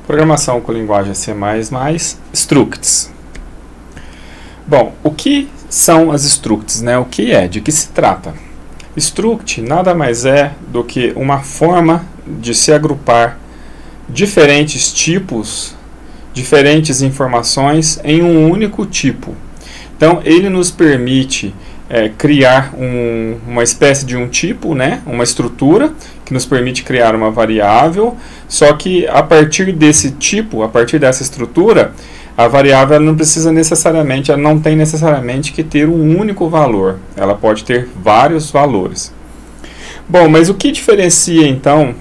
Programação com linguagem C++, structs. Bom, o que são as structs, né? O que é? De que se trata? Struct nada mais é do que uma forma de se agrupar diferentes tipos, diferentes informações em um único tipo. Então, ele nos permite criar uma espécie de um tipo, né? Uma estrutura que nos permite criar uma variável, só que a partir desse tipo, a partir dessa estrutura, a variável ela não precisa necessariamente, ela não tem necessariamente que ter um único valor, ela pode ter vários valores. Bom, mas o que diferencia então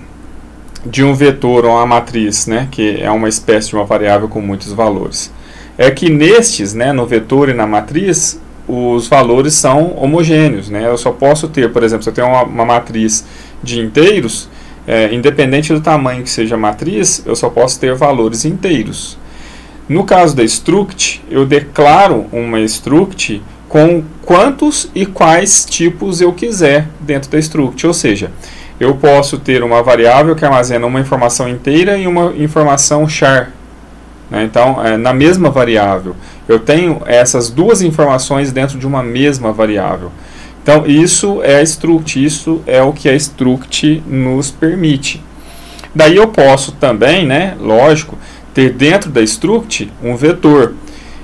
de um vetor ou uma matriz, né, que é uma espécie de uma variável com muitos valores? É que nestes, né, no vetor e na matriz, os valores são homogêneos, né? Eu só posso ter, por exemplo, se eu tenho uma matriz de inteiros, independente do tamanho que seja a matriz, eu só posso ter valores inteiros. No caso da struct, eu declaro uma struct com quantos e quais tipos eu quiser dentro da struct, ou seja, eu posso ter uma variável que armazena uma informação inteira e uma informação char. Então, na mesma variável, eu tenho essas duas informações dentro de uma mesma variável. Então, isso é a struct, isso é o que a struct nos permite. Daí eu posso também, né, lógico, ter dentro da struct um vetor.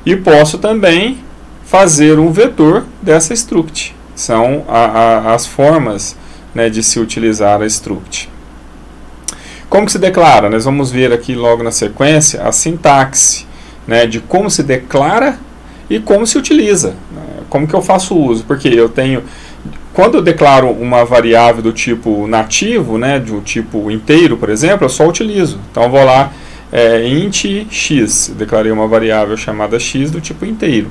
E posso também fazer um vetor dessa struct. São as formas, né, de se utilizar a struct. Como que se declara? Nós vamos ver aqui logo na sequência a sintaxe, né, de como se declara e como se utiliza. Como que eu faço uso? Porque eu tenho, quando eu declaro uma variável do tipo nativo, né, de um tipo inteiro, por exemplo, eu só utilizo. Então eu vou lá, int x, declarei uma variável chamada x do tipo inteiro.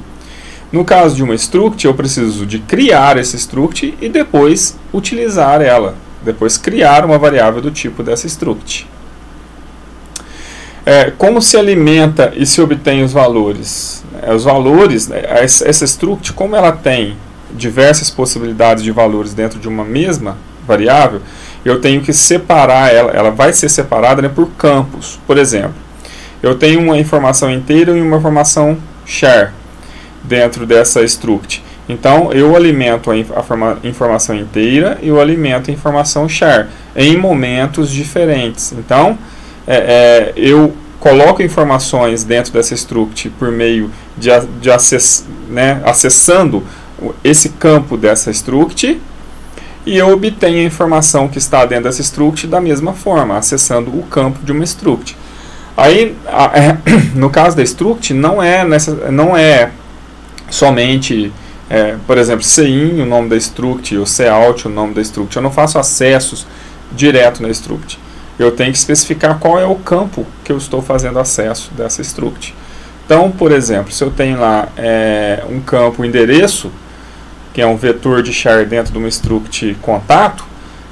No caso de uma struct, eu preciso de criar essa struct e depois utilizar ela. Depois criar uma variável do tipo dessa struct. Como se alimenta e se obtém os valores? Os valores, essa struct, como ela tem diversas possibilidades de valores dentro de uma mesma variável, eu tenho que separar ela vai ser separada, né, por campos. Por exemplo, eu tenho uma informação inteira e uma informação char dentro dessa struct. Então, eu alimento a informação inteira e eu alimento a informação char em momentos diferentes. Então, eu coloco informações dentro dessa struct por meio de acessando esse campo dessa struct, e eu obtenho a informação que está dentro dessa struct da mesma forma, acessando o campo de uma struct. Aí, no caso da struct, não é somente... por exemplo, cin, o nome da struct, ou cout, o nome da struct. Eu não faço acessos direto na struct. Eu tenho que especificar qual é o campo que eu estou fazendo acesso dessa struct. Então, por exemplo, se eu tenho lá um campo endereço, que é um vetor de char dentro de uma struct contato,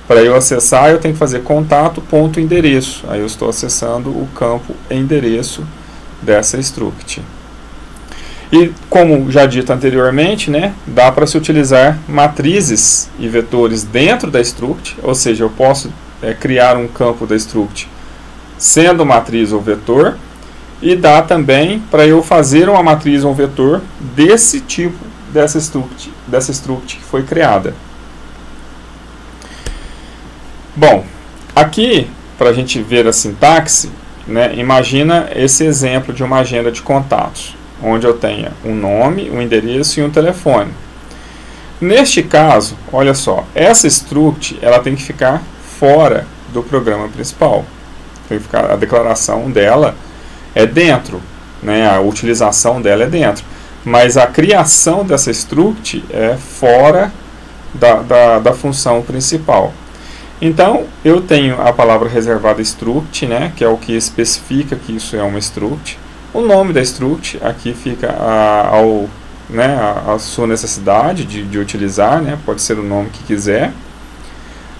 para eu acessar eu tenho que fazer contato.endereço. Aí eu estou acessando o campo endereço dessa struct. E, como já dito anteriormente, né, dá para se utilizar matrizes e vetores dentro da struct, ou seja, eu posso criar um campo da struct sendo matriz ou vetor, e dá também para eu fazer uma matriz ou um vetor desse tipo, dessa struct que foi criada. Bom, aqui, para a gente ver a sintaxe, né, imagina esse exemplo de uma agenda de contatos, onde eu tenha um nome, um endereço e um telefone. Neste caso, olha só, essa struct ela tem que ficar fora do programa principal. Tem que ficar, a declaração dela é dentro, né, a utilização dela é dentro. Mas a criação dessa struct é fora da função principal. Então, eu tenho a palavra reservada struct, né, que é o que especifica que isso é uma struct. O nome da struct, aqui fica a sua necessidade de utilizar, né? Pode ser o nome que quiser.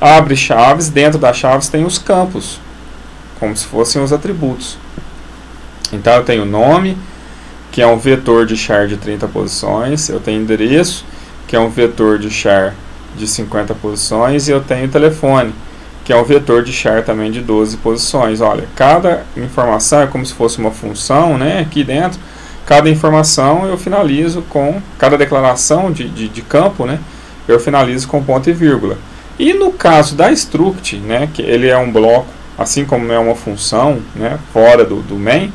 Abre chaves, dentro das chaves tem os campos, como se fossem os atributos. Então eu tenho o nome, que é um vetor de char de 30 posições, eu tenho endereço, que é um vetor de char de 50 posições, e eu tenho telefone, que é um vetor de char também de 12 posições. Olha, cada informação é como se fosse uma função, né? Aqui dentro, cada informação eu finalizo com, cada declaração de campo, né? Eu finalizo com ponto e vírgula. E no caso da struct, né? Que ele é um bloco, assim como é uma função, né? Fora do main,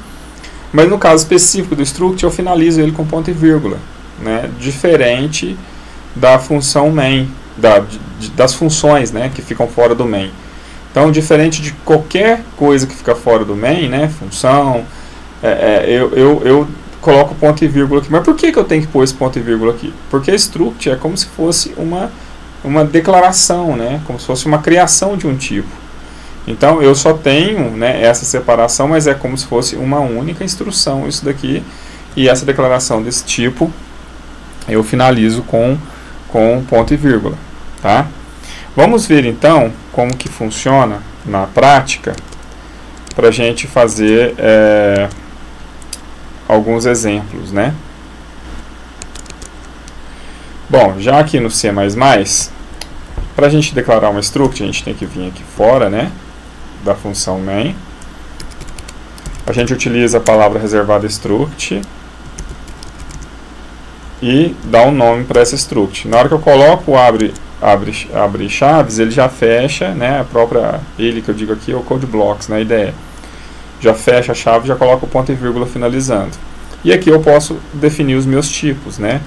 mas no caso específico do struct eu finalizo ele com ponto e vírgula, né? Diferente da função main, das funções, né, que ficam fora do main. Então, diferente de qualquer coisa que fica fora do main, né, função, eu coloco ponto e vírgula aqui. Mas por que eu tenho que pôr esse ponto e vírgula aqui? Porque a struct é como se fosse uma declaração, né, como se fosse uma criação de um tipo. Então, eu só tenho, né, essa separação, mas é como se fosse uma única instrução isso daqui. E essa declaração desse tipo eu finalizo com ponto e vírgula, tá? Vamos ver então como que funciona na prática para a gente fazer alguns exemplos, né? Bom, já aqui no C++, para a gente declarar uma struct, a gente tem que vir aqui fora, né, da função main. A gente utiliza a palavra reservada struct e dá um nome para essa struct. Na hora que eu coloco o abre chaves, ele já fecha, né, a própria, ele que eu digo aqui é o code blocks, né, IDE. Já fecha a chave, já coloca o ponto e vírgula finalizando. E aqui eu posso definir os meus tipos, né.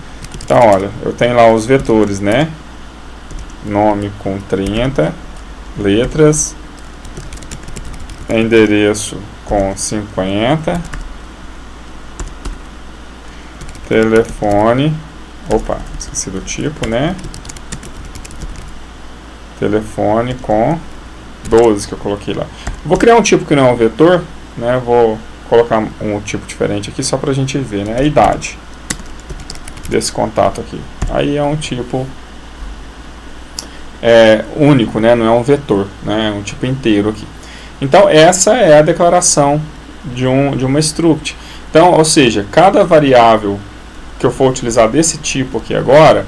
Então, olha, eu tenho lá os vetores, né, nome com 30 letras, endereço com 50, telefone, opa, esqueci do tipo, né? Telefone com 12 que eu coloquei lá. Vou criar um tipo que não é um vetor, né? Vou colocar um tipo diferente aqui só pra gente ver, né? A idade desse contato aqui. Aí é um tipo único, né? Não é um vetor, né? É um tipo inteiro aqui. Então essa é a declaração de uma struct. Então, ou seja, cada variável que eu for utilizar desse tipo aqui agora,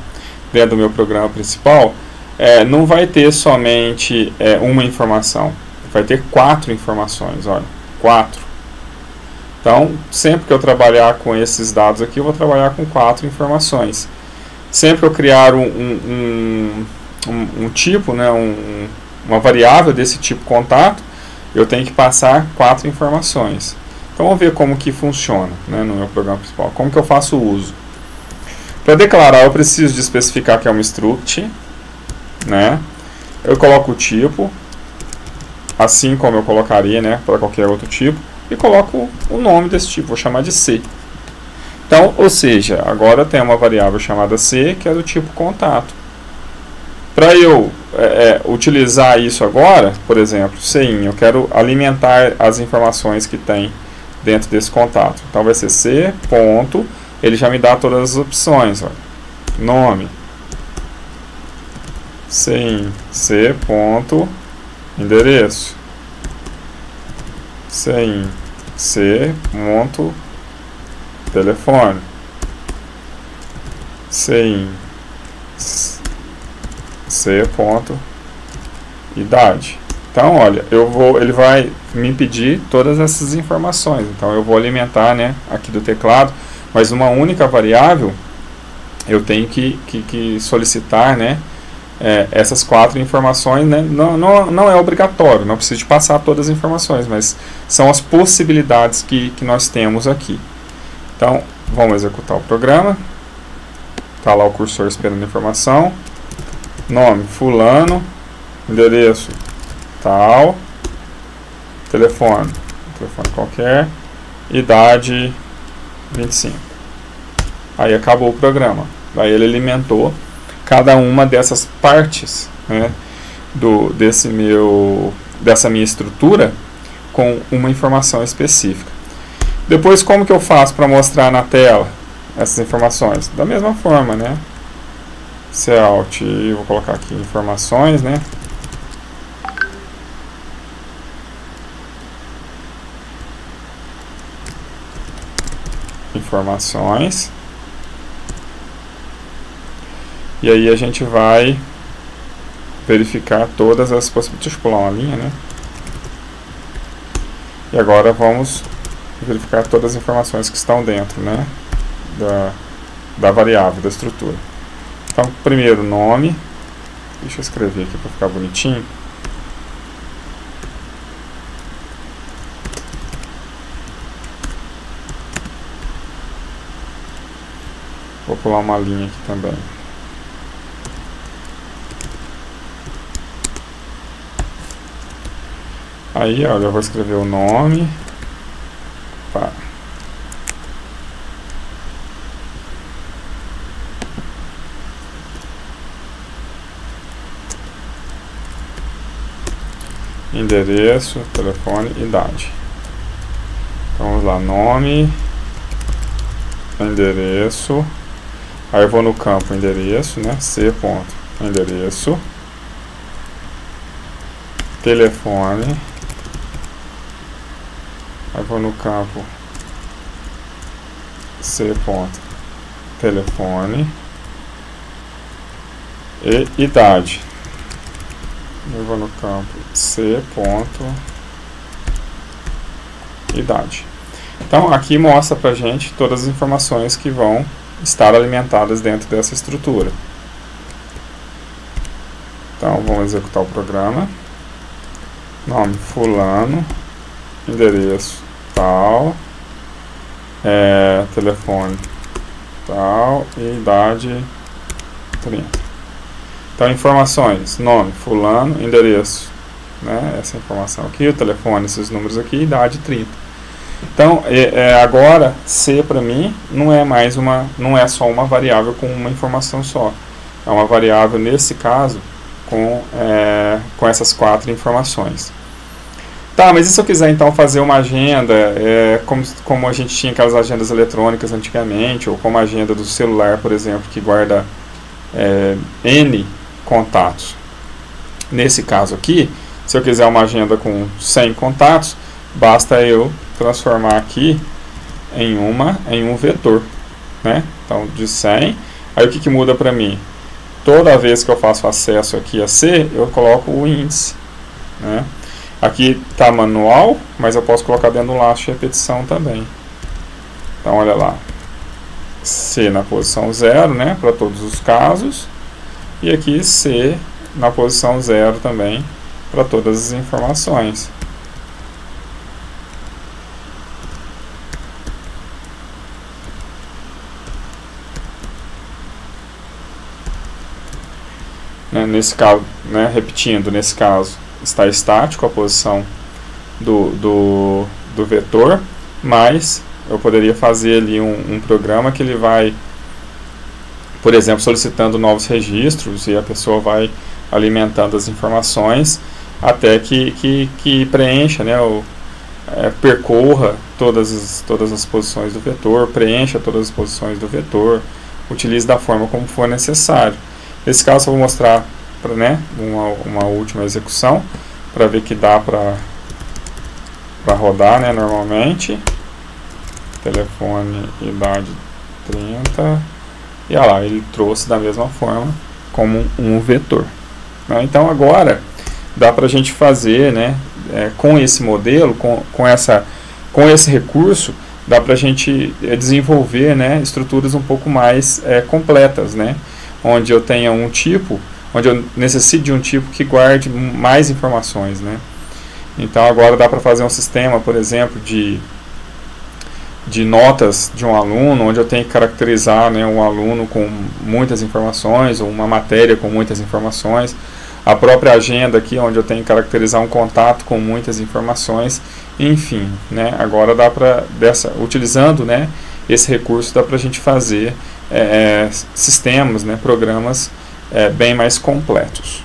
dentro do meu programa principal, não vai ter somente uma informação, vai ter 4 informações, olha, 4. Então, sempre que eu trabalhar com esses dados aqui, eu vou trabalhar com 4 informações. Sempre que eu criar um tipo, né, uma variável desse tipo contato, eu tenho que passar 4 informações. Então, vamos ver como que funciona, né, no meu programa principal, como que eu faço o uso. Para declarar, eu preciso de especificar que é uma struct, né? Eu coloco o tipo, assim como eu colocaria, né, para qualquer outro tipo, e coloco o nome desse tipo, vou chamar de C. Então, ou seja, agora tem uma variável chamada C, que é do tipo contato. Para eu utilizar isso agora, por exemplo, CIN, eu quero alimentar as informações que tem dentro desse contato. Então vai ser C, ponto, ele já me dá todas as opções, ó. Nome, CIN, C, ponto, endereço, CIN, C, ponto, telefone, CIN, C, ponto, idade. Então, olha, ele vai me pedir todas essas informações. Então, eu vou alimentar, né, aqui do teclado, mas uma única variável, eu tenho que solicitar, né, essas 4 informações, né. Não é obrigatório, não preciso de passar todas as informações, mas são as possibilidades que nós temos aqui. Então, vamos executar o programa. Está lá o cursor esperando a informação. Nome, fulano, endereço, tal, telefone qualquer, idade, 25. Aí acabou o programa. Aí ele alimentou cada uma dessas partes, né, dessa minha estrutura com uma informação específica. Depois, como que eu faço para mostrar na tela essas informações? Da mesma forma, né? Alt, vou colocar aqui informações, né? Informações. E aí a gente vai verificar todas as possibilidades. Deixa eu pular uma linha, né? E agora vamos verificar todas as informações que estão dentro, né, da variável, da estrutura. Então, primeiro, nome. Deixa eu escrever aqui para ficar bonitinho. Vou pular uma linha aqui também. Aí, olha, eu vou escrever o nome. Pá. Endereço, telefone, idade. Então, vamos lá, nome, endereço. Aí eu vou no campo endereço, né? C ponto, endereço, telefone. Aí vou no campo C ponto, telefone e idade. Eu vou no campo C ponto, idade. Então aqui mostra pra gente todas as informações que vão estar alimentadas dentro dessa estrutura. Então vamos executar o programa. Nome fulano, endereço tal, telefone tal e idade 30. Então informações, nome fulano, endereço, né, essa informação aqui, o telefone, esses números aqui, idade 30. Então agora C para mim não é só uma variável com uma informação só, é uma variável nesse caso com essas 4 informações. Tá, mas e se eu quiser então fazer uma agenda, como a gente tinha aquelas agendas eletrônicas antigamente, ou como a agenda do celular, por exemplo, que guarda N contatos. Nesse caso aqui, se eu quiser uma agenda com 100 contatos, basta eu transformar aqui em um vetor, né? Então, de 100, aí o que muda para mim? Toda vez que eu faço acesso aqui a C, eu coloco o índice, né? Aqui está manual, mas eu posso colocar dentro do laço de repetição também. Então, olha lá. C na posição 0, né, para todos os casos. E aqui C na posição 0 também, para todas as informações. Nesse caso, né, repetindo, nesse caso está estático a posição do vetor, mas eu poderia fazer ali um programa que ele vai, por exemplo, solicitando novos registros e a pessoa vai alimentando as informações até que preencha, né, percorra todas as posições do vetor, preencha todas as posições do vetor, utilize da forma como for necessário. Nesse caso eu vou mostrar uma última execução para ver que dá para rodar, né, normalmente. Telefone, idade 30. E olha lá, ele trouxe da mesma forma como um vetor. Né? Então agora dá para a gente fazer, né, com esse modelo, com esse recurso, dá para a gente desenvolver, né, estruturas um pouco mais completas, né, onde eu tenha um tipo, onde eu necessite de um tipo que guarde mais informações, né. Então agora dá para fazer um sistema, por exemplo, de notas de um aluno, onde eu tenho que caracterizar, né, um aluno com muitas informações, ou uma matéria com muitas informações. A própria agenda aqui, onde eu tenho que caracterizar um contato com muitas informações. Enfim, né, agora dá para, utilizando, né, esse recurso, dá para a gente fazer sistemas, né, programas bem mais completos.